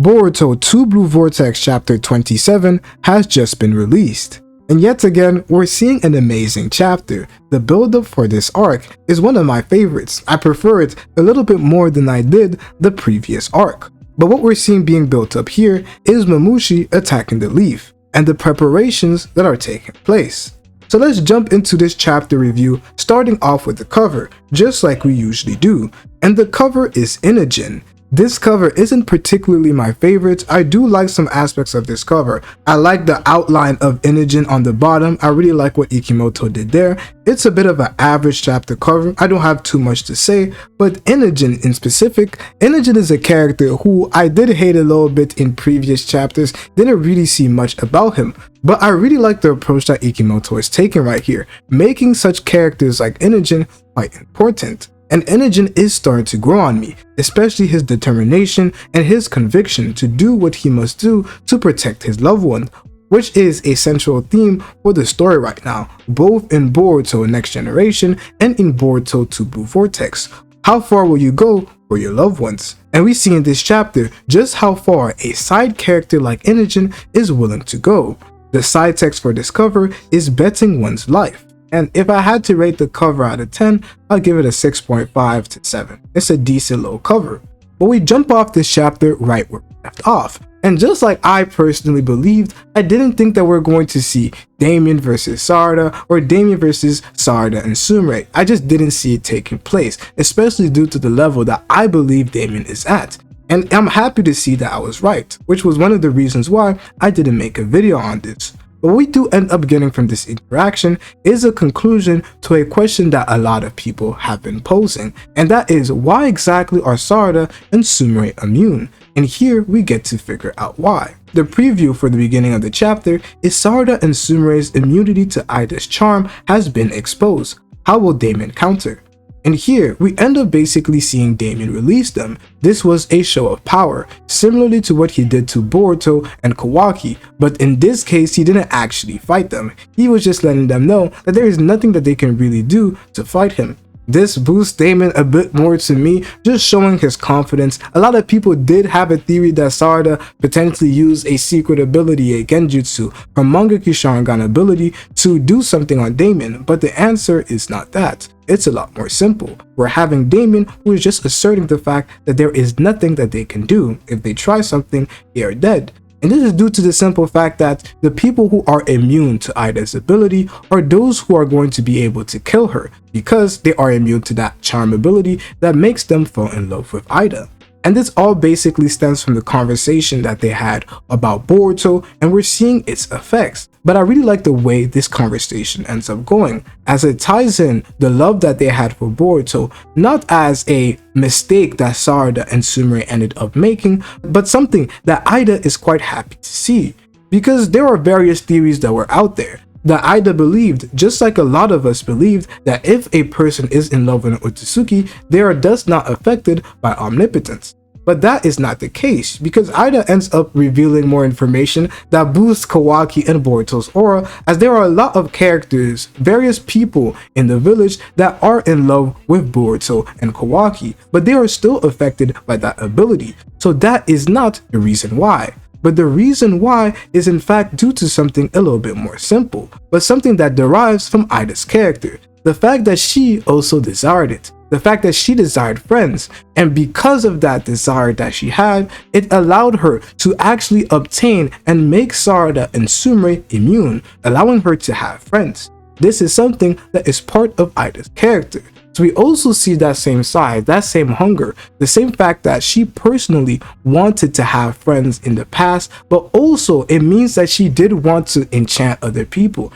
Boruto 2 Blue Vortex Chapter 27 has just been released. And yet again, we're seeing an amazing chapter. The build-up for this arc is one of my favorites. I prefer it a little bit more than I did the previous arc. But what we're seeing being built up here is Mamushi attacking the leaf, and the preparations that are taking place. So let's jump into this chapter review, starting off with the cover, just like we usually do. And the cover is Inigen. This cover isn't particularly my favorite. I do like some aspects of this cover. I like the outline of Inigen on the bottom. I really like what Ikimoto did there. It's a bit of an average chapter cover. I don't have too much to say, but Inigen in specific, Inigen is a character who I did hate a little bit in previous chapters. Didn't really see much about him. But I really like the approach that Ikimoto is taking right here, making such characters like Inigen quite important. And Inigen is starting to grow on me, especially his determination and his conviction to do what he must do to protect his loved one, which is a central theme for the story right now, both in Boruto Next Generation and in Boruto 2 Blue Vortex. How far will you go for your loved ones? And we see in this chapter just how far a side character like Inigen is willing to go. The side text for this cover is betting one's life. And if I had to rate the cover out of 10, I'll give it a 6.5 to 7. It's a decent low cover. But we jump off this chapter right where we left off. And just like I personally believed, I didn't think that we're going to see Damon versus Sarada or Damon versus Sarada and Sumire. I just didn't see it taking place, especially due to the level that I believe Damon is at. And I'm happy to see that I was right, which was one of the reasons why I didn't make a video on this. What we do end up getting from this interaction is a conclusion to a question that a lot of people have been posing, and that is, why exactly are Sarada and Sumire immune? And here we get to figure out why. The preview for the beginning of the chapter is Sarada and Sumire's immunity to Eida's charm has been exposed. How will Damon counter? And here, we end up basically seeing Damon release them. This was a show of power, similarly to what he did to Boruto and Kawaki, but in this case, he didn't actually fight them. He was just letting them know that there is nothing that they can really do to fight him. This boosts Damon a bit more to me, just showing his confidence. A lot of people did have a theory that Sarada potentially used a secret ability, a genjutsu, from Mangeki Sharingan ability to do something on Damon, but the answer is not that. It's a lot more simple. We're having Damon who is just asserting the fact that there is nothing that they can do. If they try something, they are dead. And this is due to the simple fact that the people who are immune to Eida's ability are those who are going to be able to kill her, because they are immune to that charm ability that makes them fall in love with Eida. And this all basically stems from the conversation that they had about Boruto, and we're seeing its effects. But I really like the way this conversation ends up going, as it ties in the love that they had for Boruto, not as a mistake that Sarada and Sumire ended up making, but something that Eida is quite happy to see. Because there are various theories that were out there that Eida believed, just like a lot of us believed, that if a person is in love with an Otsutsuki, they are thus not affected by omnipotence. But that is not the case, because Eida ends up revealing more information that boosts Kawaki and Boruto's aura, as there are a lot of characters, various people in the village that are in love with Boruto and Kawaki, but they are still affected by that ability. So that is not the reason why. But the reason why is in fact due to something a little bit more simple, but something that derives from Eida's character. The fact that she also desired it. The fact that she desired friends, and because of that desire that she had, it allowed her to actually obtain and make Sarada and Sumire immune, allowing her to have friends. This is something that is part of Eida's character. So we also see that same side, that same hunger, the same fact that she personally wanted to have friends in the past, but also it means that she did want to enchant other people.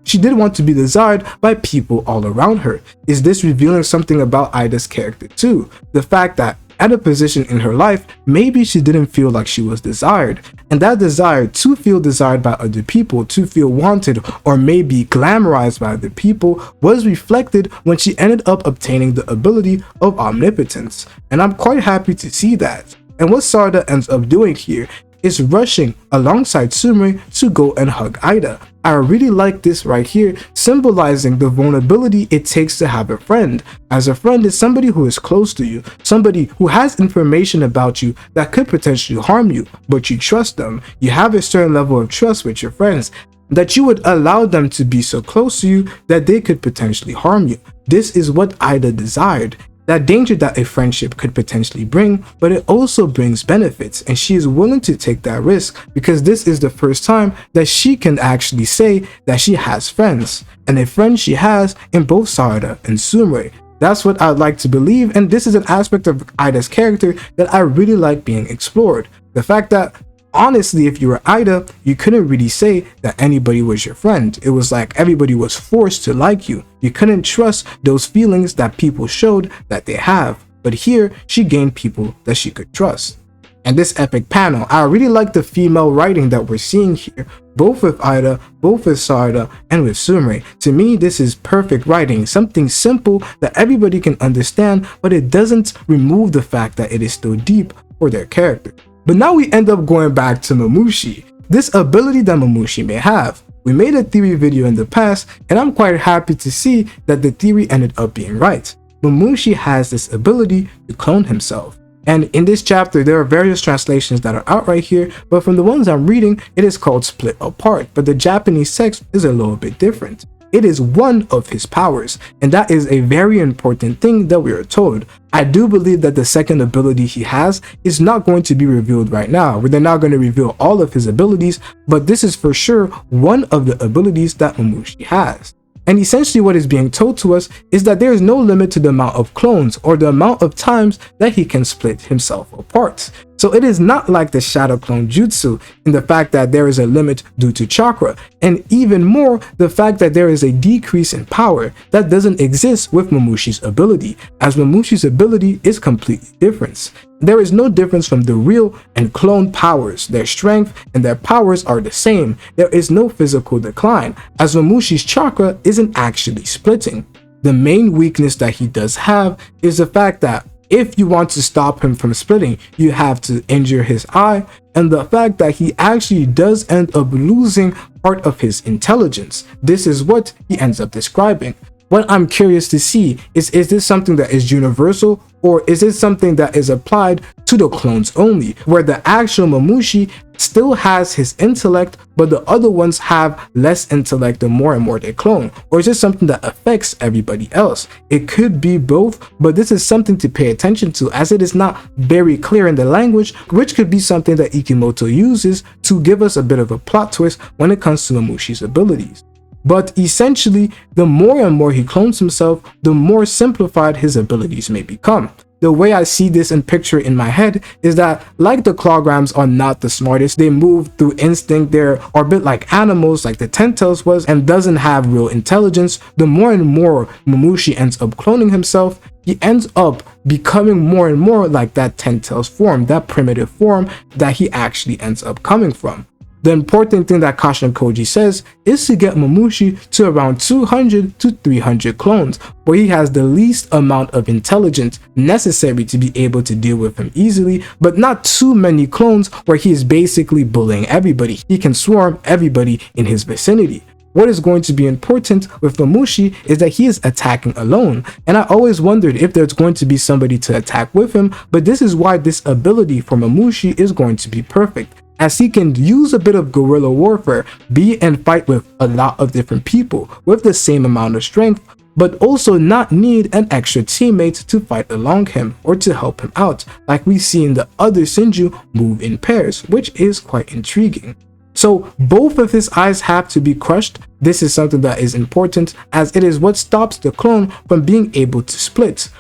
She did want to be desired by people all around her. Is this revealing something about Eida's character too? The fact that at a position in her life, maybe she didn't feel like she was desired. And that desire to feel desired by other people, to feel wanted or maybe glamorized by other people, was reflected when she ended up obtaining the ability of omnipotence. And I'm quite happy to see that. And what Sarada ends up doing here is rushing alongside Sumire to go and hug Eida. I really like this right here, symbolizing the vulnerability it takes to have a friend, as a friend is somebody who is close to you, somebody who has information about you that could potentially harm you, but you trust them. You have a certain level of trust with your friends, that you would allow them to be so close to you that they could potentially harm you. This is what Eida desired. That danger that a friendship could potentially bring, but it also brings benefits, and she is willing to take that risk because this is the first time that she can actually say that she has friends, and a friend she has in both Sarada and Sumire. That's what I'd like to believe, and this is an aspect of Eida's character that I really like being explored. The fact that honestly, if you were Eida, you couldn't really say that anybody was your friend. It was like everybody was forced to like you. You couldn't trust those feelings that people showed that they have. But here, she gained people that she could trust. And this epic panel, I really like the female writing that we're seeing here, both with Eida, both with Sarada, and with Sumire. To me, this is perfect writing, something simple that everybody can understand, but it doesn't remove the fact that it is still deep for their character. But now we end up going back to Mamushi, this ability that Mamushi may have. We made a theory video in the past, and I'm quite happy to see that the theory ended up being right. Mamushi has this ability to clone himself. And in this chapter, there are various translations that are out right here, but from the ones I'm reading, it is called Split Apart, but the Japanese text is a little bit different. It is one of his powers, and that is a very important thing that we are told. I do believe that the second ability he has is not going to be revealed right now, where they're not going to reveal all of his abilities, but this is for sure one of the abilities that Mamushi has. And essentially what is being told to us is that there is no limit to the amount of clones or the amount of times that he can split himself apart. So it is not like the shadow clone jutsu in the fact that there is a limit due to chakra, and even more the fact that there is a decrease in power that doesn't exist with Mamushi's ability, as Mamushi's ability is completely different. There is no difference from the real and clone powers. Their strength and their powers are the same. There is no physical decline, as Mamushi's chakra isn't actually splitting. The main weakness that he does have is the fact that if you want to stop him from splitting, you have to injure his eye, and the fact that he actually does end up losing part of his intelligence. This is what he ends up describing. What I'm curious to see is this something that is universal, or is it something that is applied to the clones only, where the actual Mamushi still has his intellect, but the other ones have less intellect the more and more they clone? Or is it something that affects everybody else? It could be both, but this is something to pay attention to, as it is not very clear in the language, which could be something that Ikimoto uses to give us a bit of a plot twist when it comes to Mamushi's abilities. But essentially, the more and more he clones himself, the more simplified his abilities may become. The way I see this and picture it in my head is that, like the clawgrams are not the smartest, they move through instinct, they're a bit like animals like the Ten-Tails was, and doesn't have real intelligence. The more and more Mamushi ends up cloning himself, he ends up becoming more and more like that Ten-Tails form, that primitive form that he actually ends up coming from. The important thing that Kashin Koji says is to get Mamushi to around 200 to 300 clones, where he has the least amount of intelligence necessary to be able to deal with him easily, but not too many clones where he is basically bullying everybody. He can swarm everybody in his vicinity. What is going to be important with Mamushi is that he is attacking alone, and I always wondered if there's going to be somebody to attack with him, but this is why this ability for Mamushi is going to be perfect, as he can use a bit of guerrilla warfare, be and fight with a lot of different people with the same amount of strength, but also not need an extra teammate to fight along him or to help him out, like we see in the other Senju move in pairs, which is quite intriguing. So both of his eyes have to be crushed. This is something that is important, as it is what stops the clone from being able to split.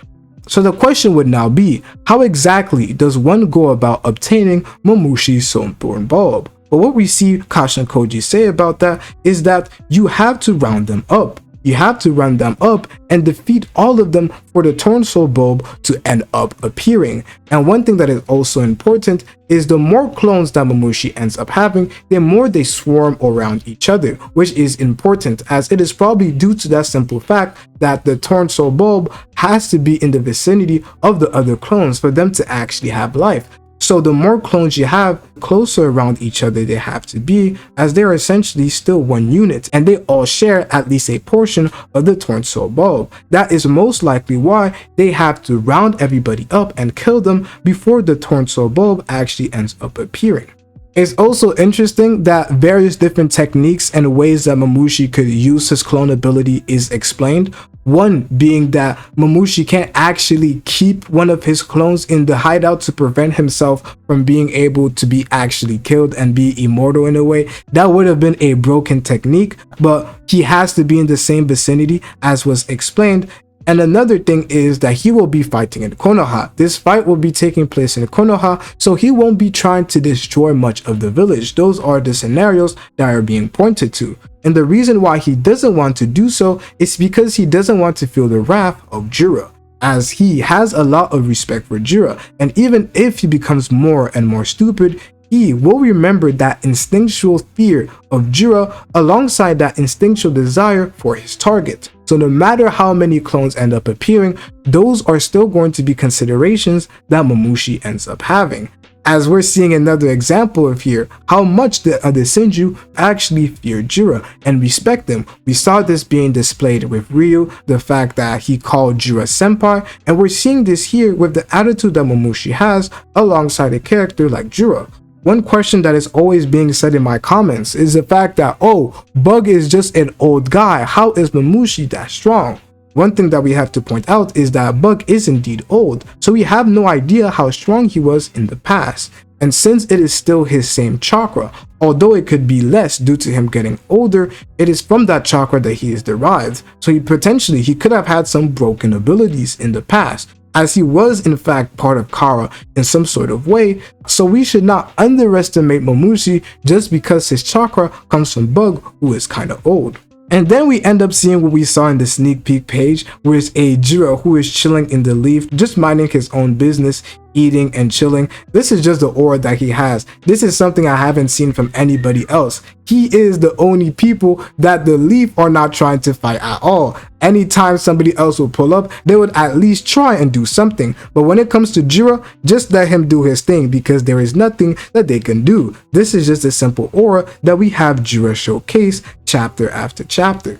So the question would now be, how exactly does one go about obtaining Mamushi's Soulborn Bulb? But what we see Kashin Koji say about that is that you have to round them up. You have to run them up and defeat all of them for the Torn Soul Bulb to end up appearing. And one thing that is also important is the more clones that Mamushi ends up having, the more they swarm around each other, which is important, as it is probably due to that simple fact that the Torn Soul Bulb has to be in the vicinity of the other clones for them to actually have life. So the more clones you have, the closer around each other they have to be, as they are essentially still one unit and they all share at least a portion of the torn soul bulb. That is most likely why they have to round everybody up and kill them before the torn soul bulb actually ends up appearing. It's also interesting that various different techniques and ways that Mamushi could use his clone ability is explained. One being that Mamushi can't actually keep one of his clones in the hideout to prevent himself from being able to be actually killed and be immortal in a way. That would have been a broken technique, but he has to be in the same vicinity as was explained. And another thing is that he will be fighting in Konoha. This fight will be taking place in Konoha, so he won't be trying to destroy much of the village. Those are the scenarios that are being pointed to. And the reason why he doesn't want to do so is because he doesn't want to feel the wrath of Jiro, as he has a lot of respect for Jiro, and even if he becomes more and more stupid, he will remember that instinctual fear of Jiro alongside that instinctual desire for his target. So no matter how many clones end up appearing, those are still going to be considerations that Mamushi ends up having. As we're seeing another example of here, how much the other Senju actually fear Jiro and respect them. We saw this being displayed with Ryu, the fact that he called Jiro senpai, and we're seeing this here with the attitude that Mamushi has alongside a character like Jiro. One question that is always being said in my comments is the fact that, oh, Bug is just an old guy, how is Mamushi that strong? One thing that we have to point out is that Bug is indeed old, so we have no idea how strong he was in the past. And since it is still his same chakra, although it could be less due to him getting older, it is from that chakra that he is derived, so he could have had some broken abilities in the past, as he was in fact part of Kara in some sort of way, so we should not underestimate Mamushi just because his chakra comes from Bug, who is kinda old. And then we end up seeing what we saw in the sneak peek page, where it's a Jiro who is chilling in the leaf, just minding his own business, eating and chilling. This is just the aura that he has. This is something I haven't seen from anybody else. He is the only people that the leaf are not trying to fight at all. Anytime somebody else will pull up, they would at least try and do something. But when it comes to Jiro, just let him do his thing because there is nothing that they can do. This is just a simple aura that we have Jiro showcase chapter after chapter.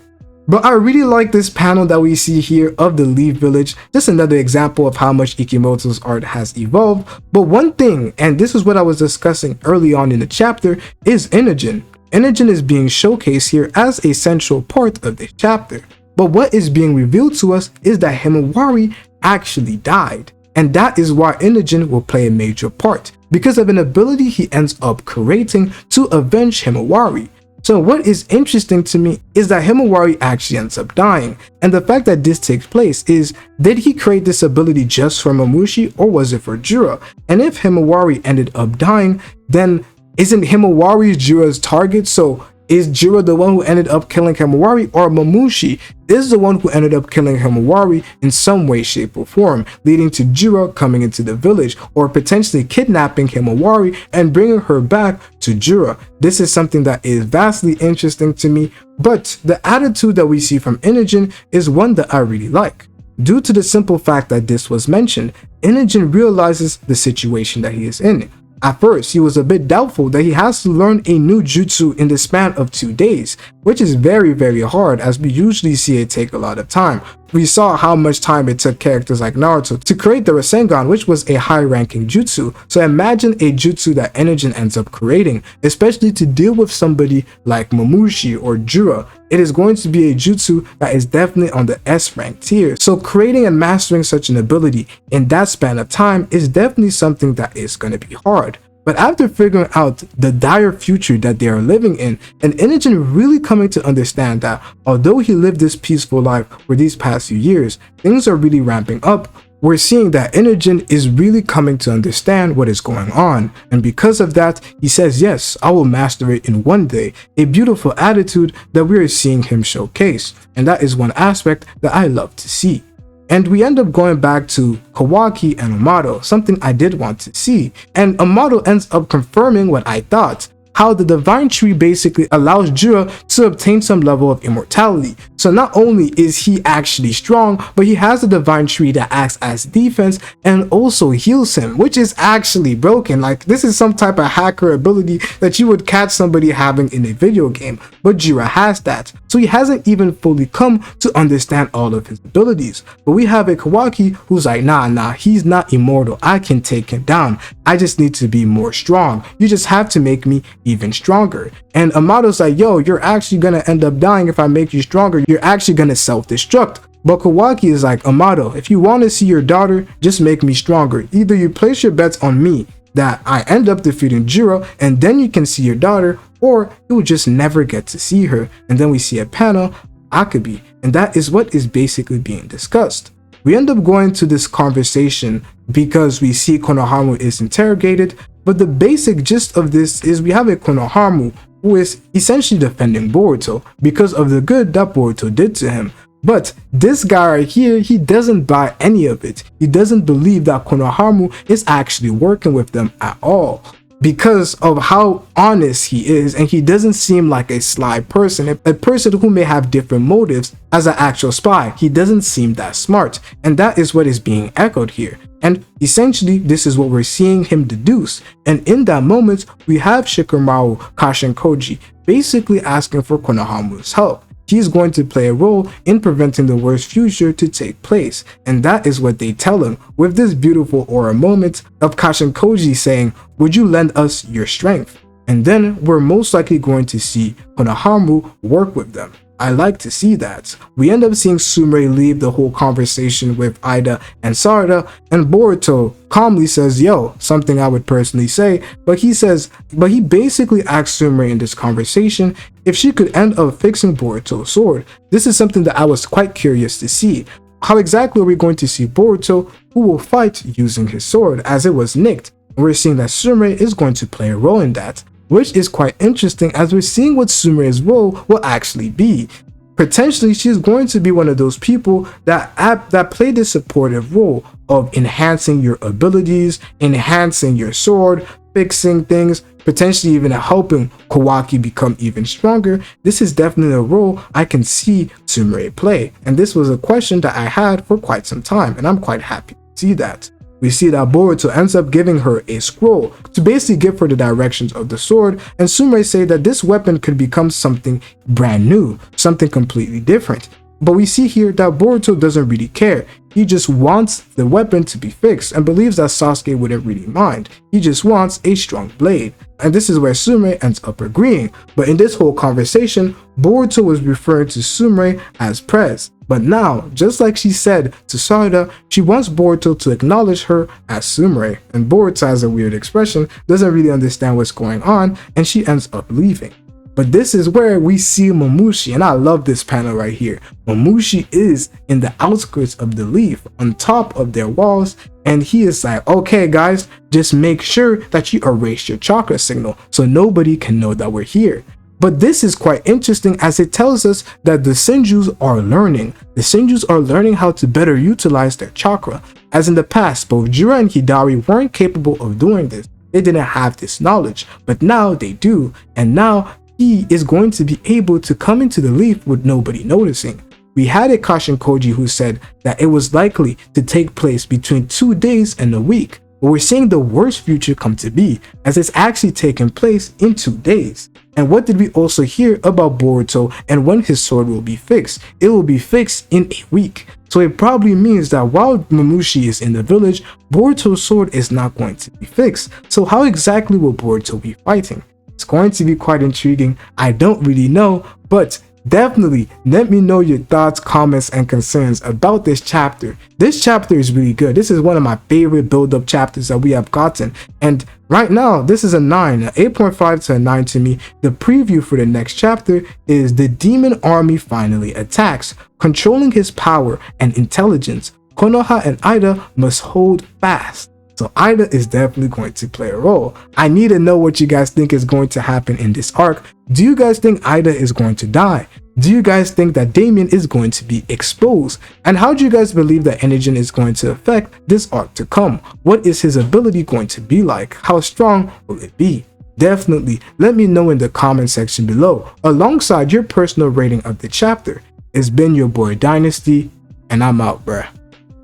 But I really like this panel that we see here of the Leaf Village, just another example of how much Ikimoto's art has evolved. But one thing, and this is what I was discussing early on in the chapter, is Inigen. Inigen is being showcased here as a central part of this chapter. But what is being revealed to us is that Himawari actually died. And that is why Inigen will play a major part, because of an ability he ends up creating to avenge Himawari. So what is interesting to me is that Himawari actually ends up dying, and the fact that this takes place is, did he create this ability just for Mamushi or was it for Jiro? And if Himawari ended up dying, then isn't Himawari Jiro's target? So is Jiro the one who ended up killing Himawari, or Mamushi is the one who ended up killing Himawari in some way, shape, or form, leading to Jiro coming into the village or potentially kidnapping Himawari and bringing her back to Jiro? This is something that is vastly interesting to me, but the attitude that we see from Inigen is one that I really like. Due to the simple fact that this was mentioned, Inigen realizes the situation that he is in. At first, he was a bit doubtful that he has to learn a new jutsu in the span of 2 days, which is very, very hard, as we usually see it take a lot of time. We saw how much time it took characters like Naruto to create the Rasengan, which was a high-ranking jutsu. So imagine a jutsu that Inigen ends up creating, especially to deal with somebody like Mamushi or Jiro. It is going to be a jutsu that is definitely on the S rank tier. So creating and mastering such an ability in that span of time is definitely something that is going to be hard. But after figuring out the dire future that they are living in, and Inigen really coming to understand that although he lived this peaceful life for these past few years, things are really ramping up, we're seeing that Inigen is really coming to understand what is going on. And because of that, he says, yes, I will master it in 1 day, a beautiful attitude that we are seeing him showcase. And that is one aspect that I love to see. And we end up going back to Kawaki and Amado, something I did want to see. And Amado ends up confirming what I thought. how the divine tree basically allows Jiro to obtain some level of immortality. So not only is he actually strong, but he has the divine tree that acts as defense and also heals him, which is actually broken. Like, this is some type of hacker ability that you would catch somebody having in a video game, but Jiro has that. So he hasn't even fully come to understand all of his abilities. But we have a Kawaki who's like, nah, he's not immortal. I can take him down. I just need to be more strong. You just have to make me even stronger. And Amado's like, yo, you're actually gonna end up dying if I make you stronger. You're actually gonna self-destruct. But Kawaki is like, Amado, if you want to see your daughter, just make me stronger. Either you place your bets on me that I end up defeating Jiro and then you can see your daughter, or you will just never get to see her. And then we see a panel, Akabi, and that is what is basically being discussed. We end up going to this conversation because we see Konohamaru is interrogated, but the basic gist of this is we have a Konohamaru who is essentially defending Boruto because of the good that Boruto did to him. But this guy right here, he doesn't buy any of it. He doesn't believe that Konohamaru is actually working with them at all because of how honest he is, and he doesn't seem like a sly person, a person who may have different motives as an actual spy. He doesn't seem that smart, and that is what is being echoed here. And essentially, this is what we're seeing him deduce. And in that moment, we have Shikamaru Kashinkoji basically asking for Konohamaru's help. He's going to play a role in preventing the worst future to take place, and that is what they tell him with this beautiful aura moment of Kashinkoji saying, would you lend us your strength? And then we're most likely going to see Konohamaru work with them. I like to see that. We end up seeing Sumire leave the whole conversation with Eida and Sarada, and Boruto calmly says, yo, something I would personally say, but he basically asks Sumire in this conversation if she could end up fixing Boruto's sword. This is something that I was quite curious to see. How exactly are we going to see Boruto, who will fight using his sword as it was nicked? And we're seeing that Sumire is going to play a role in that, which is quite interesting as we're seeing what Sumire's role will actually be. Potentially, she's going to be one of those people that play this supportive role of enhancing your abilities, enhancing your sword, fixing things, potentially even helping Kawaki become even stronger. This is definitely a role I can see Sumire play, and this was a question that I had for quite some time, and I'm quite happy to see that. We see that Boruto ends up giving her a scroll to basically give her the directions of the sword, and Sumire say that this weapon could become something brand new, something completely different. But we see here that Boruto doesn't really care. He just wants the weapon to be fixed and believes that Sasuke wouldn't really mind. He just wants a strong blade. And this is where Sumire ends up agreeing. But in this whole conversation, Boruto was referring to Sumire as Prez. But now, just like she said to Sarada, she wants Boruto to acknowledge her as Sumire. And Boruto has a weird expression, doesn't really understand what's going on, and she ends up leaving. But this is where we see Mamushi, and I love this panel right here. Mamushi is in the outskirts of the leaf, on top of their walls, and he is like, okay guys, just make sure that you erase your chakra signal so nobody can know that we're here. But this is quite interesting as it tells us that the Senjus are learning. The Senjus are learning how to better utilize their chakra. As in the past, both Jiro and Hidari weren't capable of doing this. They didn't have this knowledge, but now they do, and now he is going to be able to come into the leaf with nobody noticing. We had a Kashinkoji who said that it was likely to take place between 2 days and a week, but we're seeing the worst future come to be, as it's actually taking place in 2 days. And what did we also hear about Boruto and when his sword will be fixed? It will be fixed in a week. So it probably means that while Mamushi is in the village, Boruto's sword is not going to be fixed. So how exactly will Boruto be fighting? It's going to be quite intriguing. I don't really know, but definitely let me know your thoughts, comments, and concerns about this chapter. This chapter is really good. This is one of my favorite build-up chapters that we have gotten. And right now, this is a 9, an 8.5 to a 9 to me. The preview for the next chapter is the demon army finally attacks, controlling his power and intelligence. Konoha and Eida must hold fast. So Eida is definitely going to play a role. I need to know what you guys think is going to happen in this arc. Do you guys think Eida is going to die? Do you guys think that Damon is going to be exposed? And how do you guys believe that Inigen is going to affect this arc to come? What is his ability going to be like? How strong will it be? Definitely let me know in the comment section below, alongside your personal rating of the chapter. It's been your boy Dynasty, and I'm out, bruh.